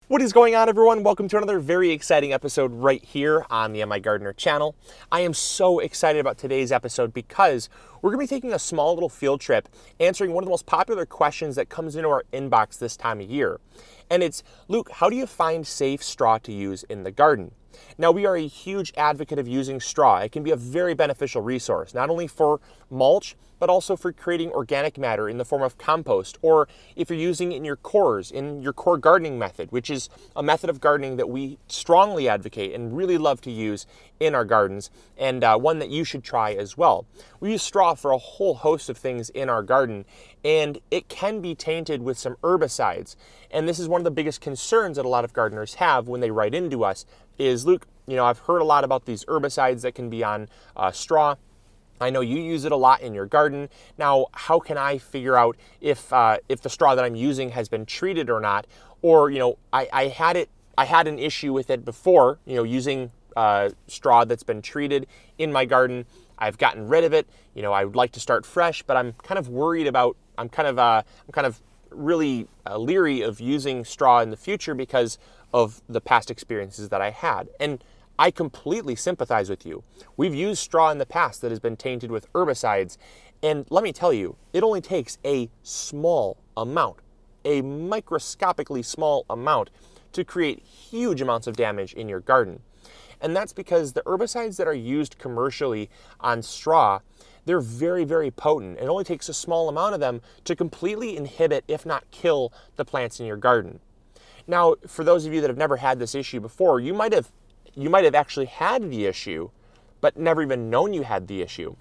What is going on, everyone? Welcome to another very exciting episode right here on the MIgardener channel. I am so excited about today's episode because we're going to be taking a small little field trip answering one of the most popular questions that comes into our inbox this time of year. And it's, Luke, how do you find safe straw to use in the garden? Now, we are a huge advocate of using straw. It can be a very beneficial resource, not only for mulch, but also for creating organic matter in the form of compost, or if you're using it in your cores, in your core gardening method, which is a method of gardening that we strongly advocate and really love to use in our gardens, and one that you should try as well. We use straw for a whole host of things in our garden, and it can be tainted with some herbicides. And this is one of the biggest concerns that a lot of gardeners have when they write into us is, Luke, I've heard a lot about these herbicides that can be on straw. I know you use it a lot in your garden. Now, how can I figure out if the straw that I'm using has been treated or not? Or, I had an issue with it before, using straw that's been treated in my garden. I've gotten rid of it. I would like to start fresh, but I'm kind of worried about, I'm kind of really leery of using straw in the future because of the past experiences that I had. And I completely sympathize with you. We've used straw in the past that has been tainted with herbicides, and let me tell you, it only takes a small amount, a microscopically small amount, to create huge amounts of damage in your garden. And that's because the herbicides that are used commercially on straw, they're very, very potent. It only takes a small amount of them to completely inhibit, if not kill, the plants in your garden. Now, for those of you that have never had this issue before, you might have actually had the issue, but never even known you had the issue.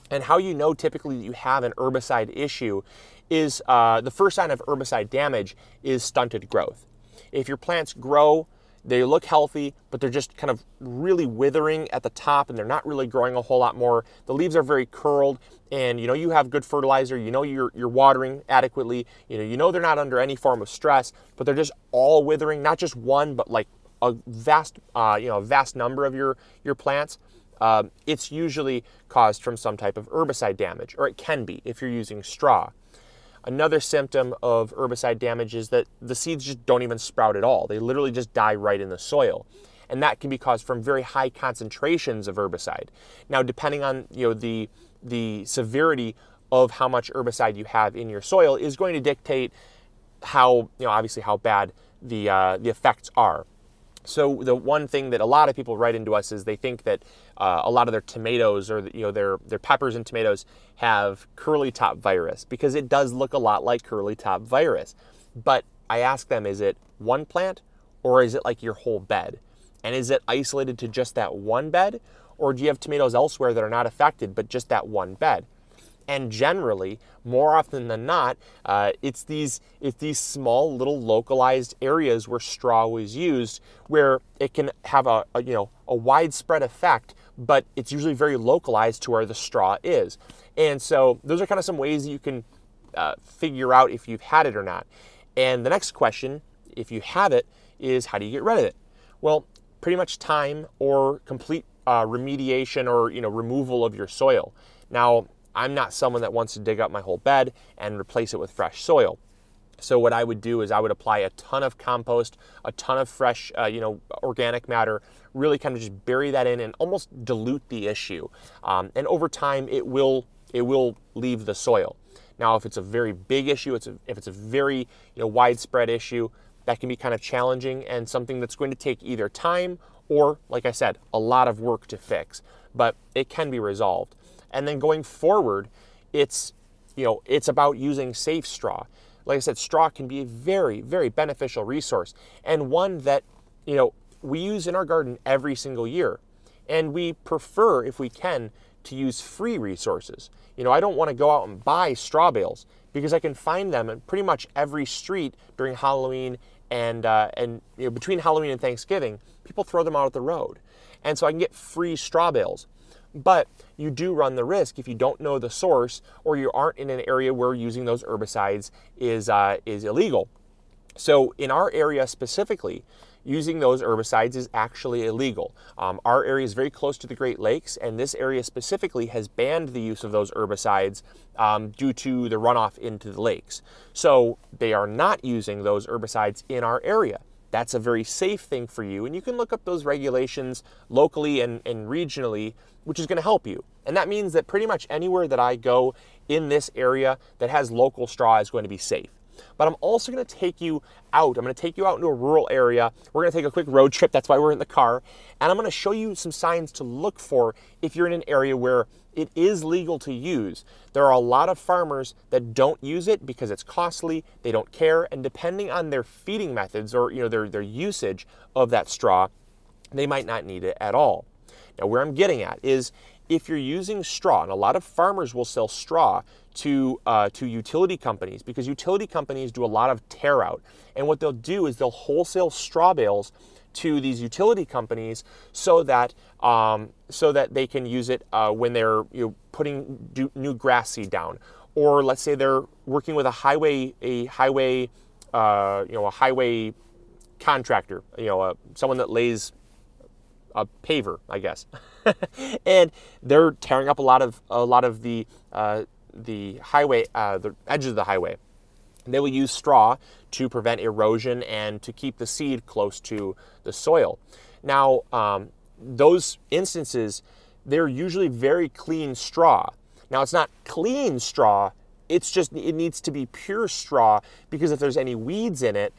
And how you know typically that you have an herbicide issue is the first sign of herbicide damage is stunted growth. If your plants grow, they look healthy, but they're just kind of really withering at the top and they're not really growing a whole lot more. The leaves are very curled, and you have good fertilizer, you're watering adequately, they're not under any form of stress, but they're just all withering, not just one, but like a vast number of your plants. It's usually caused from some type of herbicide damage, or it can be if you're using straw. Another symptom of herbicide damage is that the seeds just don't even sprout at all. They literally just die right in the soil. And that can be caused from very high concentrations of herbicide. Now, depending on the severity of how much herbicide you have in your soil is going to dictate how, obviously how bad the effects are. So the one thing that a lot of people write into us is they think that a lot of their tomatoes or their peppers and tomatoes have curly top virus, because it does look a lot like curly top virus. But I ask them, is it one plant or is it like your whole bed? And is it isolated to just that one bed, or do you have tomatoes elsewhere that are not affected but just that one bed? And generally, more often than not, it's these small little localized areas where straw was used, where it can have a widespread effect, but it's usually very localized to where the straw is. And so those are kind of some ways that you can figure out if you've had it or not. And the next question, if you have it, is how do you get rid of it? Well, pretty much time or complete remediation or removal of your soil. Now, I'm not someone that wants to dig up my whole bed and replace it with fresh soil. So what I would do is I would apply a ton of compost, a ton of fresh, organic matter, really kind of just bury that in and almost dilute the issue. And over time, it will leave the soil. Now, if it's a very big issue, if it's a very widespread issue, that can be kind of challenging and something that's going to take either time or, like I said, a lot of work to fix. But it can be resolved. And then going forward, it's about using safe straw. Like I said, straw can be a very, very beneficial resource, and one that we use in our garden every single year. And we prefer, if we can, to use free resources. I don't want to go out and buy straw bales, because I can find them in pretty much every street during Halloween and between Halloween and Thanksgiving. People throw them out at the road, and so I can get free straw bales. But you do run the risk if you don't know the source, or you aren't in an area where using those herbicides is illegal. So in our area specifically, using those herbicides is actually illegal. Our area is very close to the Great Lakes, and this area specifically has banned the use of those herbicides due to the runoff into the lakes. So they are not using those herbicides in our area. that's a very safe thing for you. And you can look up those regulations locally and regionally, which is going to help you. And that means that pretty much anywhere that I go in this area that has local straw is going to be safe. But I'm also going to take you out. I'm going to take you out into a rural area. We're going to take a quick road trip. That's why we're in the car. And I'm going to show you some signs to look for if you're in an area where it is legal to use. There are a lot of farmers that don't use it because it's costly, they don't care, and depending on their feeding methods or their usage of that straw, they might not need it at all. Now, where I'm getting at is if you're using straw, and a lot of farmers will sell straw to utility companies because utility companies do a lot of tear out. And what they'll do is they'll wholesale straw bales to these utility companies so that they can use it when they're putting new grass seed down, or let's say they're working with a highway contractor, someone that lays a paver, I guess, and they're tearing up a lot of the highway, the edges of the highway. They will use straw to prevent erosion and to keep the seed close to the soil. Now, those instances, they're usually very clean straw. Now, it's not clean straw, it's just, it needs to be pure straw, because if there's any weeds in it,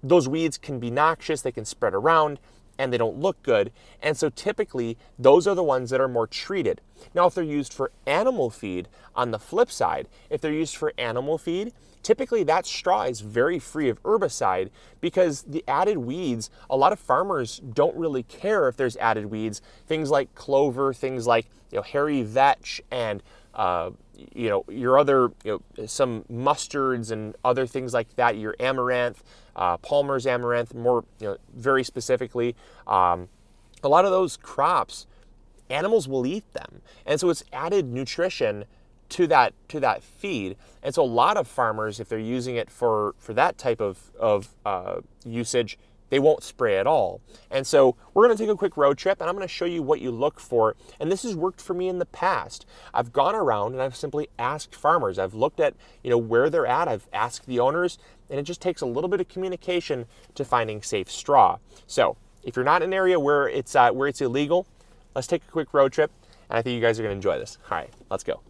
those weeds can be noxious, they can spread around, and they don't look good. And so typically, those are the ones that are more treated. Now, if they're used for animal feed, on the flip side, if they're used for animal feed, typically that straw is very free of herbicide, because the added weeds, a lot of farmers don't really care if there's added weeds. Things like clover, things like hairy vetch, and your other some mustards and other things like that, your amaranth, Palmer's amaranth, more very specifically. A lot of those crops, animals will eat them, and so it's added nutrition to that feed. And so a lot of farmers, if they're using it for that type of usage, they won't spray at all. And so we're going to take a quick road trip, and I'm going to show you what you look for. And this has worked for me in the past. I've gone around and I've simply asked farmers. I've looked at where they're at. I've asked the owners, and it just takes a little bit of communication to finding safe straw. So if you're not in an area where it's illegal, let's take a quick road trip, and I think you guys are going to enjoy this. All right, let's go.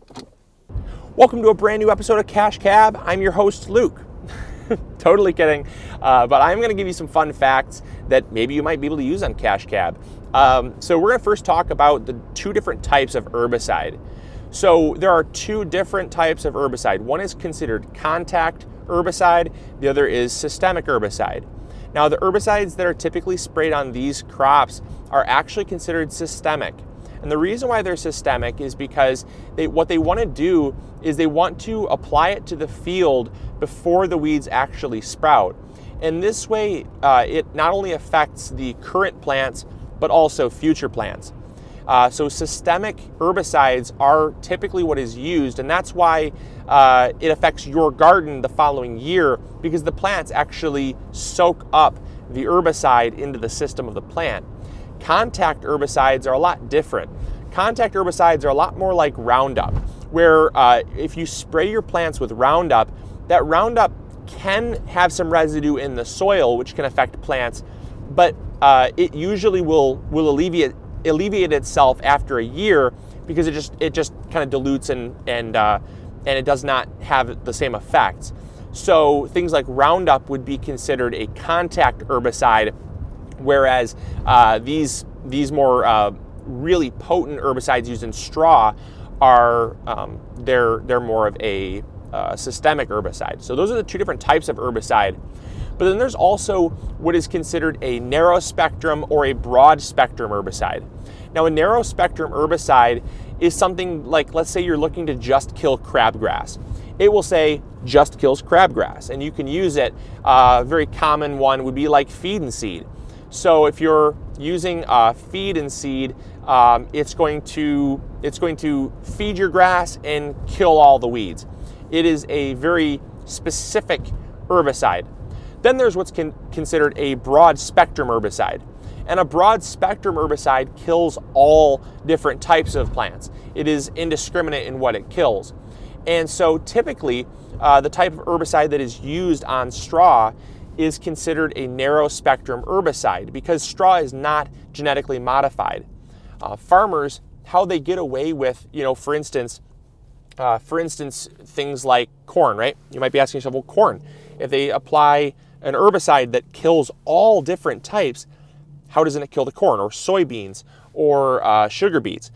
Welcome to a brand new episode of Cash Cab. I'm your host, Luke. Totally kidding, but I'm going to give you some fun facts that maybe you might be able to use on Cash Cab. So we're going to first talk about the two different types of herbicide. So there are two different types of herbicide. One is considered contact herbicide, the other is systemic herbicide. Now, the herbicides that are typically sprayed on these crops are actually considered systemic. And the reason why they're systemic is because what they want to do is they want to apply it to the field before the weeds actually sprout. And this way, it not only affects the current plants, but also future plants. So systemic herbicides are typically what is used, and that's why it affects your garden the following year, because the plants actually soak up the herbicide into the system of the plant. Contact herbicides are a lot different. Contact herbicides are a lot more like Roundup, where if you spray your plants with Roundup, that Roundup can have some residue in the soil, which can affect plants, but it usually will alleviate itself after a year, because it just kind of dilutes and it does not have the same effects. So things like Roundup would be considered a contact herbicide, whereas these more really potent herbicides used in straw are they're more of a systemic herbicide. So those are the two different types of herbicide. But then there's also what is considered a narrow spectrum or a broad spectrum herbicide. Now, a narrow spectrum herbicide is something like, let's say you're looking to just kill crabgrass. It will say just kills crabgrass, and you can use it. A very common one would be like feed and seed. So if you're using feed and seed, it's going to feed your grass and kill all the weeds. It is a very specific herbicide. Then there's what's considered a broad spectrum herbicide. And a broad spectrum herbicide kills all different types of plants. It is indiscriminate in what it kills. And so typically, the type of herbicide that is used on straw is considered a narrow spectrum herbicide because straw is not genetically modified. Farmers, how they get away with, for instance, things like corn, right? You might be asking yourself, well, corn, if they apply an herbicide that kills all different types, how doesn't it kill the corn, or soybeans, or sugar beets?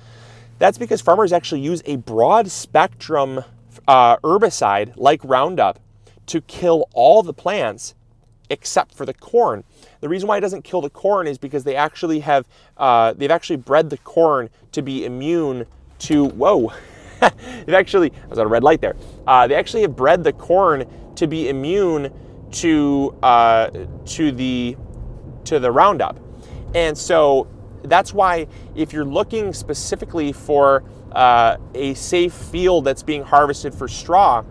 That's because farmers actually use a broad spectrum herbicide like Roundup to kill all the plants except for the corn. The reason why it doesn't kill the corn is because they actually have, they've actually bred the corn to be immune to, whoa, they've actually, I was on a red light there. They actually have bred the corn to be immune to the Roundup. And so that's why if you're looking specifically for a safe field that's being harvested for straw,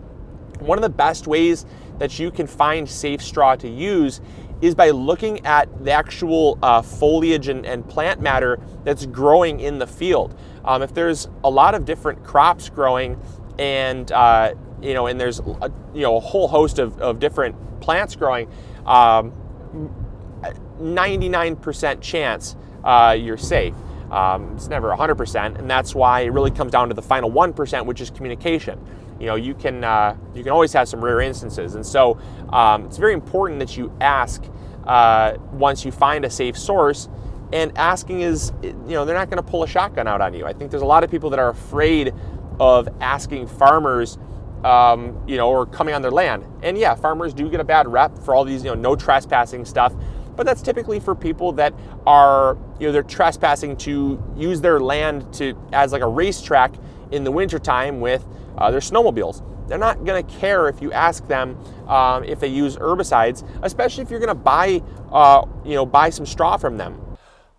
one of the best ways that you can find safe straw to use is by looking at the actual foliage and plant matter that's growing in the field. If there's a lot of different crops growing, and and there's a whole host of different plants growing, 99% chance you're safe. It's never 100%, and that's why it really comes down to the final 1%, which is communication. You can always have some rare instances, and so it's very important that you ask once you find a safe source. And asking is, they're not going to pull a shotgun out on you. I think there's a lot of people that are afraid of asking farmers, or coming on their land. And yeah, farmers do get a bad rep for all these, no trespassing stuff. But that's typically for people that are, they're trespassing to use their land as like a racetrack in the wintertime with their snowmobiles. They're not going to care if you ask them if they use herbicides, especially if you're going to buy some straw from them.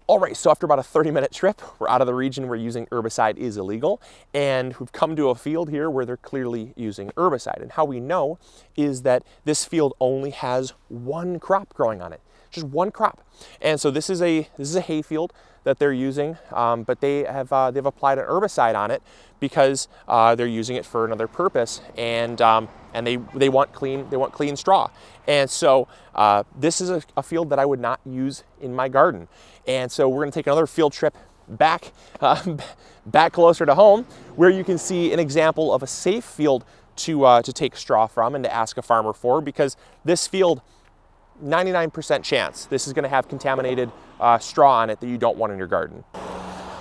All right, so after about a 30-minute trip, we're out of the region where using herbicide is illegal, and we've come to a field here where they're clearly using herbicide. And how we know is that this field only has one crop growing on it, just one crop. And so this is a hay field that they're using, but they've applied an herbicide on it because they're using it for another purpose, and they want clean straw. And so this is a field that I would not use in my garden. And so we're going to take another field trip back closer to home, where you can see an example of a safe field to take straw from and to ask a farmer for, because this field, 99% chance this is going to have contaminated straw on it that you don't want in your garden.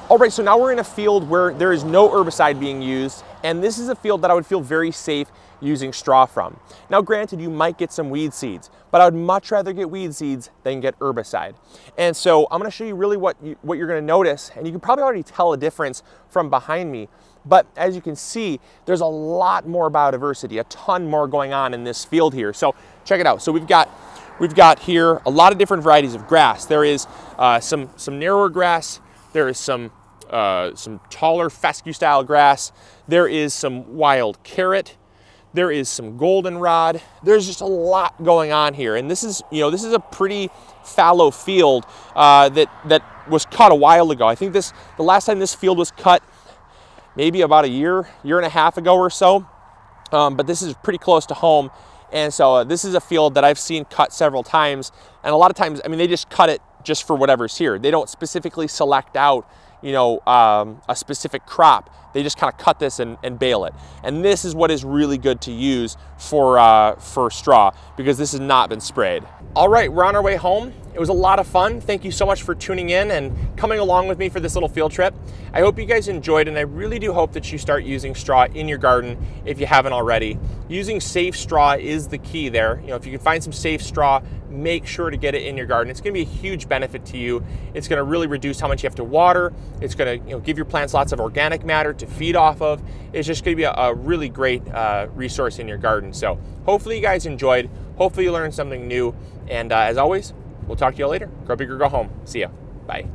All right, so now we're in a field where there is no herbicide being used, and this is a field that I would feel very safe using straw from. Now granted, you might get some weed seeds, but I would much rather get weed seeds than get herbicide. And so I'm going to show you really what you're going to notice, and you can probably already tell a difference from behind me. But as you can see, there's a lot more biodiversity, a ton more going on in this field here. So check it out. So we've got here a lot of different varieties of grass. There is some narrower grass. There is some taller fescue style grass. There is some wild carrot. There is some goldenrod. There's just a lot going on here, and this is a pretty fallow field that was cut a while ago. I think the last time this field was cut, maybe about a year and a half ago or so. But this is pretty close to home, and so this is a field that I've seen cut several times. And a lot of times, I mean, they just cut it just for whatever's here. They don't specifically select out, a specific crop. They just kind of cut this and bale it. And this is what is really good to use for straw, because this has not been sprayed. All right, we're on our way home. It was a lot of fun. Thank you so much for tuning in and coming along with me for this little field trip. I hope you guys enjoyed, and I really do hope that you start using straw in your garden if you haven't already. Using safe straw is the key there. If you can find some safe straw, make sure to get it in your garden. It's going to be a huge benefit to you. It's going to really reduce how much you have to water. It's going to give your plants lots of organic matter to feed off of. It's just going to be a really great resource in your garden. So hopefully you guys enjoyed. Hopefully you learned something new. And as always, we'll talk to you later. Grow big or go home. See ya. Bye.